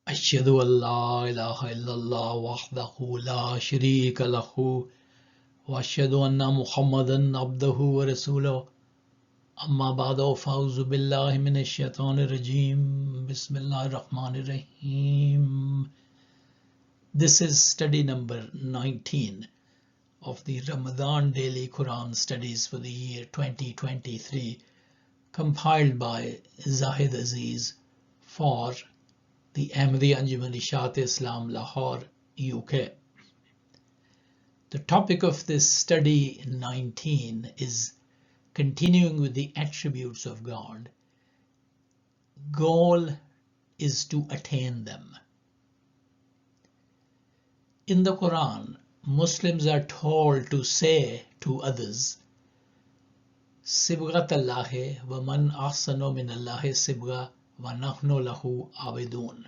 Ashhadu an la ilaha illallah wahdahu la sharika lahu wa ashhadu anna Muhammadan abduhu wa rasuluh. Amma ba'du fa'uzu billahi minash shaitanir rajim. Bismillahir rahmanir rahim. This is study number 19 of the Ramadan daily Quran studies for the year 2023, compiled by Zahid Aziz for the Ahmadiyya Anjuman Ishaat Islam, Lahore, UK. The topic of this study 19 is continuing with the attributes of God. Goal is to attain them. In the Quran, Muslims are told to say to others, Sibghat Allahi wa man ahsanu min Allahi sibgha wa nahnu lahu abidun,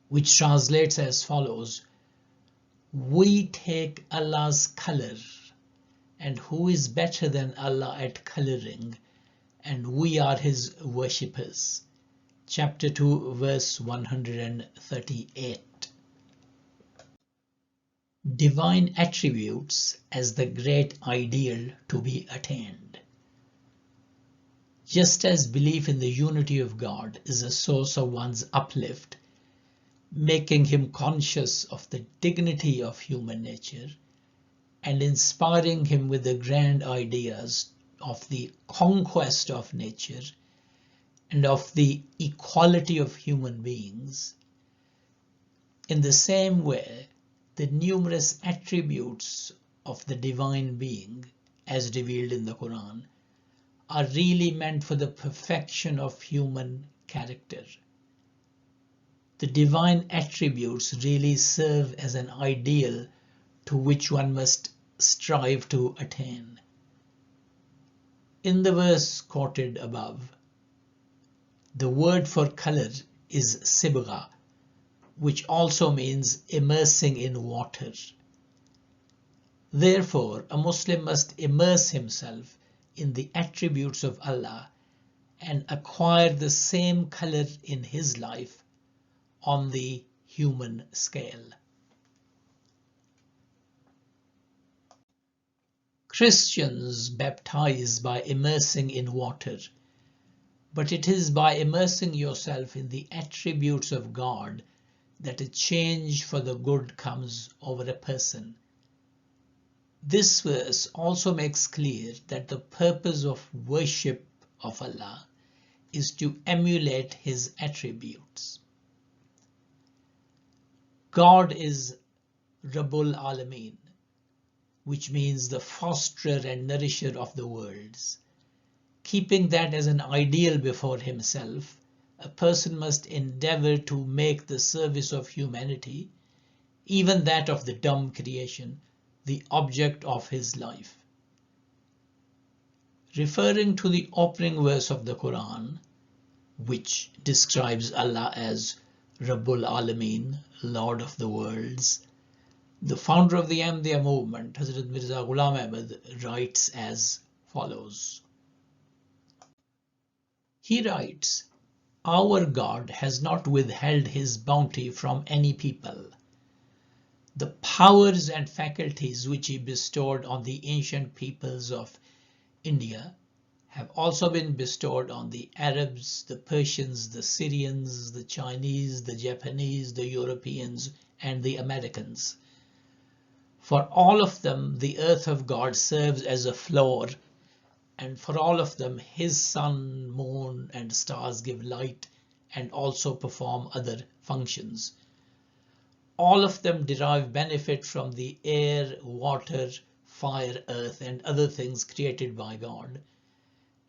which translates as follows: we take Allah's color, and who is better than Allah at coloring, and we are his worshippers. Chapter 2, verse 138. Divine attributes as the great ideal to be attained. Just as belief in the unity of God is a source of one's uplift, making him conscious of the dignity of human nature and inspiring him with the grand ideas of the conquest of nature and of the equality of human beings, in the same way, the numerous attributes of the divine being, as revealed in the Quran, are really meant for the perfection of human character. The divine attributes really serve as an ideal to which one must strive to attain. In the verse quoted above, the word for color is sibgha, which also means immersing in water. Therefore, a Muslim must immerse himself in the attributes of Allah and acquire the same color in his life on the human scale. Christians baptize by immersing in water, but it is by immersing yourself in the attributes of God that a change for the good comes over a person. This verse also makes clear that the purpose of worship of Allah is to emulate his attributes. God is Rabbul Alameen, which means the fosterer and nourisher of the worlds. Keeping that as an ideal before himself, a person must endeavor to make the service of humanity, even that of the dumb creation, the object of his life. Referring to the opening verse of the Quran, which describes Allah as Rabbul Alameen, Lord of the worlds, the founder of the Ahmadiyya movement, Hazrat Mirza Ghulam Ahmad, writes as follows. He writes, our God has not withheld his bounty from any people. The powers and faculties which he bestowed on the ancient peoples of India have also been bestowed on the Arabs, the Persians, the Syrians, the Chinese, the Japanese, the Europeans, and the Americans. For all of them, the earth of God serves as a floor, and for all of them, his sun, moon, and stars give light and also perform other functions. All of them derive benefit from the air, water, fire, earth, and other things created by God.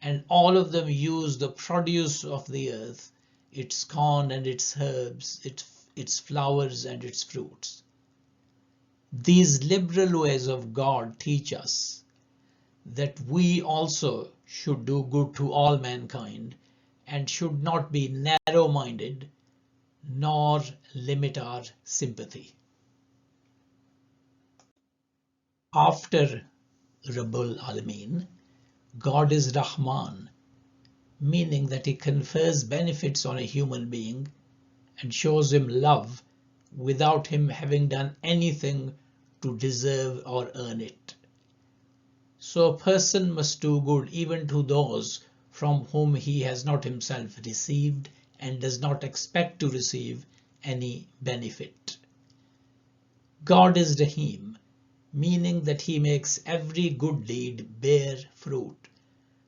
And all of them use the produce of the earth, its corn and its herbs, its flowers and its fruits. These liberal ways of God teach us that we also should do good to all mankind and should not be narrow-minded nor limit our sympathy. After Rabbul Alameen, God is Rahman, meaning that he confers benefits on a human being and shows him love without him having done anything to deserve or earn it. So a person must do good even to those from whom he has not himself received and does not expect to receive any benefit. God is Rahim, meaning that he makes every good deed bear fruit.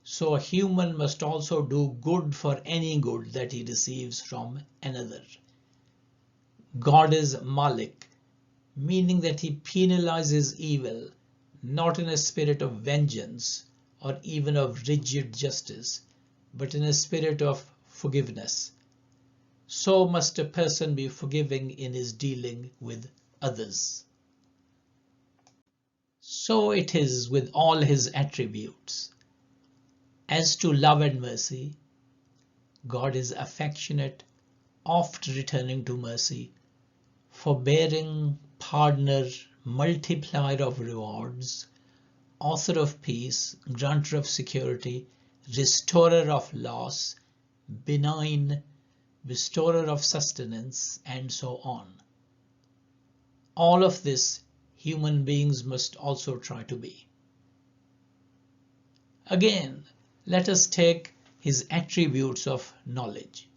So a human must also do good for any good that he receives from another. God is Malik, meaning that he penalizes evil, not in a spirit of vengeance or even of rigid justice, but in a spirit of forgiveness. So must a person be forgiving in his dealing with others. So it is with all his attributes. As to love and mercy, God is affectionate, oft returning to mercy, forbearing, pardoner, multiplier of rewards, author of peace, granter of security, restorer of loss, benign, bestower of sustenance, and so on. All of this human beings must also try to be. Again, let us take his attributes of knowledge.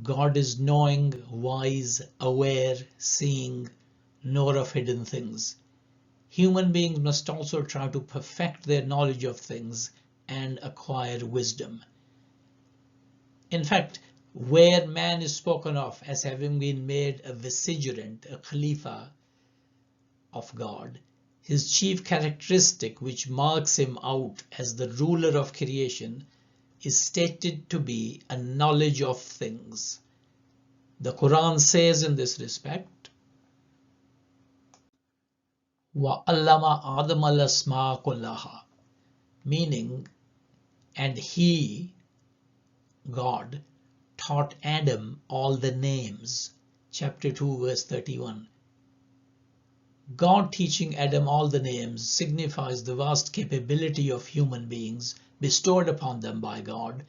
God is knowing, wise, aware, seeing, knower of hidden things. Human beings must also try to perfect their knowledge of things and acquire wisdom. In fact, where man is spoken of as having been made a vicegerent, a Khalifa of God, his chief characteristic which marks him out as the ruler of creation is stated to be a knowledge of things. The Quran says in this respect, وَعَلَّمَ آدَمَ الْأَسْمَاءَ كُلَّهَا, meaning, and he, God, taught Adam all the names. Chapter 2, verse 31. God teaching Adam all the names signifies the vast capability of human beings bestowed upon them by God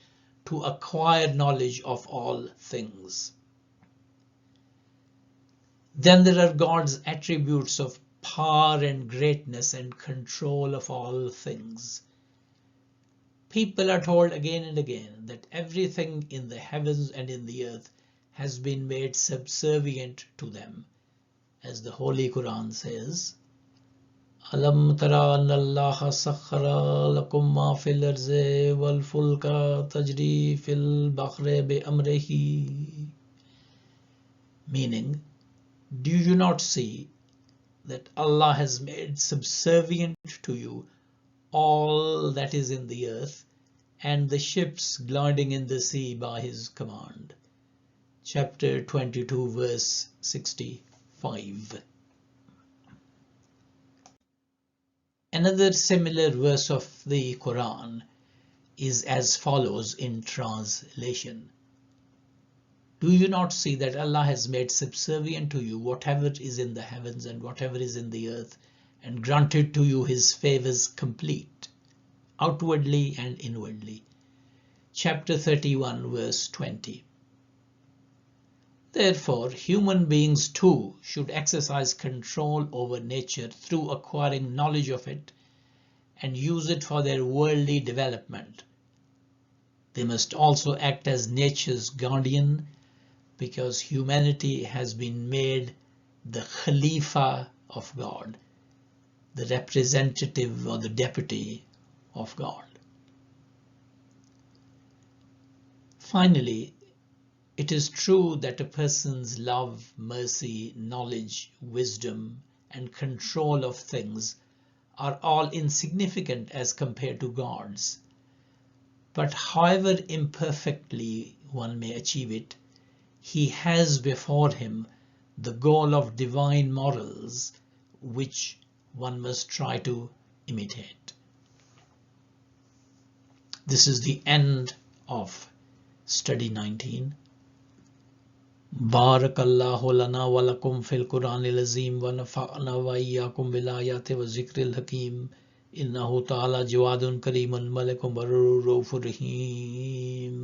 to acquire knowledge of all things. Then there are God's attributes of power and greatness and control of all things. People are told again and again that everything in the heavens and in the earth has been made subservient to them. As the Holy Quran says, Alam tara anna Allaha sakhara lakum ma fil arzi wal fulka tajri fil bahri bi amrihi. Meaning, do you not see that Allah has made subservient to you all that is in the earth and the ships gliding in the sea by his command? Chapter 22, verse 65. Another similar verse of the Quran is as follows in translation. Do you not see that Allah has made subservient to you whatever is in the heavens and whatever is in the earth, and granted to you his favors complete, outwardly and inwardly? Chapter 31, verse 20. Therefore, human beings too should exercise control over nature through acquiring knowledge of it and use it for their worldly development. They must also act as nature's guardian, because humanity has been made the Khalifa of God, the representative or the deputy of God. Finally, it is true that a person's love, mercy, knowledge, wisdom, and control of things are all insignificant as compared to God's. But however imperfectly one may achieve it, he has before him the goal of divine morals, which one must try to imitate. This is the end of study 19. Barakallahu lana wa lakum fil Quranil Azim wa nafa'na wa iyyakum bil ayati wa zikril hakim. Innahu ta'ala jawadun karimun malikum barurur rahim.